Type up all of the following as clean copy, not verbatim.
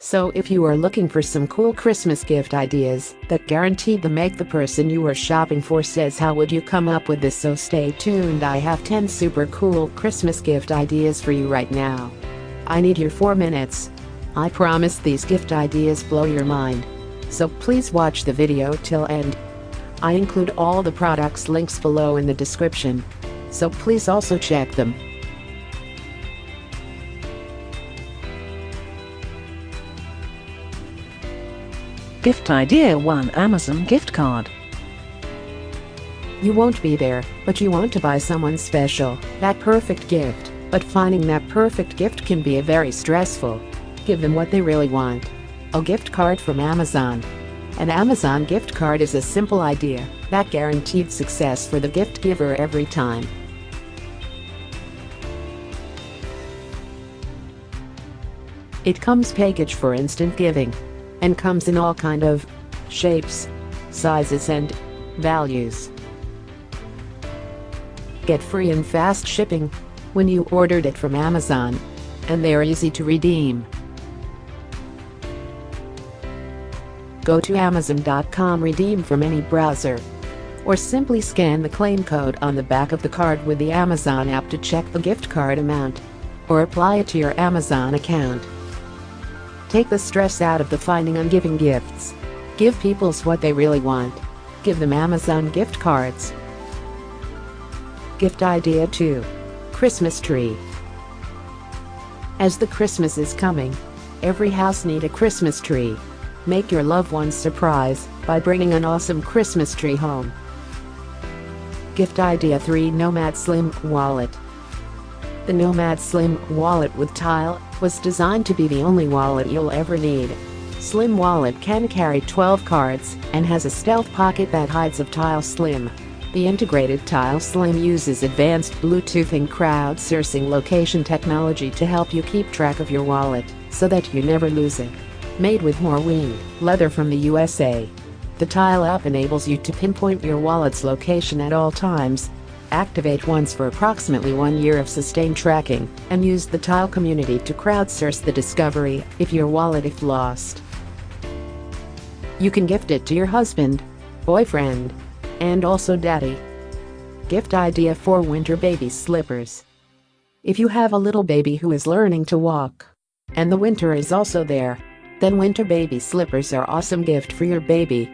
So if you are looking for some cool Christmas gift ideas that guaranteed to make the person you are shopping for says how would you come up with this, so stay tuned. I have 10 super cool Christmas gift ideas for you right now. I need your 4 minutes. I promise these gift ideas blow your mind. So please watch the video till end. I include all the products links below in the description. So please also check them. Gift Idea 1: Amazon gift card. You won't be there, but you want to buy someone special that perfect gift, but finding that perfect gift can be very stressful. Give them what they really want. A gift card from Amazon. An Amazon gift card is a simple idea that guaranteed success for the gift giver every time. It comes packaged for instant giving and comes in all kind of shapes, sizes and values. Get free and fast shipping when you ordered it from Amazon, and they are easy to redeem. Go to Amazon.com, redeem from any browser, or simply scan the claim code on the back of the card with the Amazon app to check the gift card amount, or apply it to your Amazon account. Take the stress out of the finding and giving gifts. Give people what they really want. Give them Amazon gift cards. Gift Idea 2: Christmas tree. As the Christmas is coming, every house needs a Christmas tree. Make your loved ones surprise by bringing an awesome Christmas tree home. Gift Idea 3: Nomad Slim Wallet. The Nomad Slim Wallet with tile was designed to be the only wallet you'll ever need. Slim Wallet can carry 12 cards and has a stealth pocket that hides a Tile Slim. The integrated Tile Slim uses advanced Bluetooth and crowdsourcing location technology to help you keep track of your wallet so that you never lose it. Made with more winged leather from the USA, the Tile app enables you to pinpoint your wallet's location at all times. Activate once for approximately 1 year of sustained tracking, and use the Tile community to crowdsource the discovery if your wallet is lost. You can gift it to your husband, boyfriend, and also daddy. Gift Idea 4: Winter Baby Slippers. If you have a little baby who is learning to walk, and the winter is also there, then winter baby slippers are awesome gift for your baby.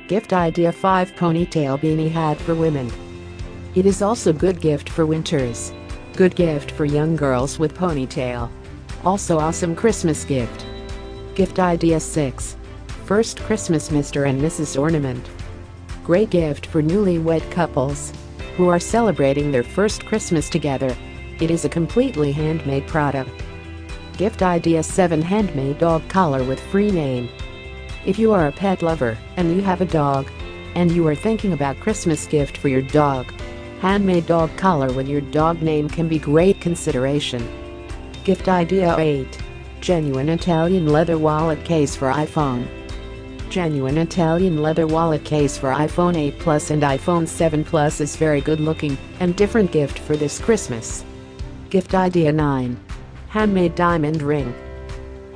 Gift Idea 5: Ponytail Beanie Hat for women. It is also good gift for winters. Good gift for young girls with ponytail. Also awesome Christmas gift. Gift Idea 6: First Christmas Mr. and Mrs. Ornament. Great gift for newlywed couples who are celebrating their first Christmas together. It is a completely handmade product. Gift Idea 7: Handmade Dog Collar with free name. If you are a pet lover and you have a dog, and you are thinking about Christmas gift for your dog, handmade dog collar with your dog name can be great consideration. Gift Idea 8: Genuine Italian leather wallet case for iPhone. Genuine Italian leather wallet case for iPhone 8 Plus and iPhone 7 Plus is very good looking and different gift for this Christmas. Gift Idea 9: Handmade diamond ring.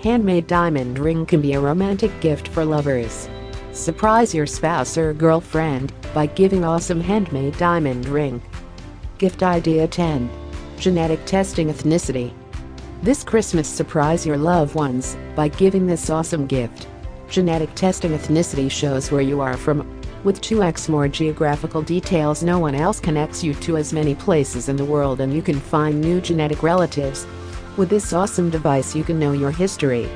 Handmade diamond ring can be a romantic gift for lovers. Surprise your spouse or girlfriend by giving awesome handmade diamond ring. Gift Idea 10: Genetic testing ethnicity. This Christmas, surprise your loved ones by giving this awesome gift. Genetic testing ethnicity shows where you are from. With 2x more geographical details, no one else connects you to as many places in the world, and you can find new genetic relatives. With this awesome device you can know your history.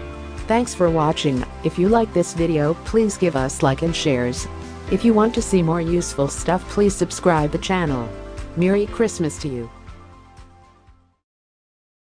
Thanks for watching. If you like this video, please give us like and shares. If you want to see more useful stuff, please subscribe the channel. Merry Christmas to you.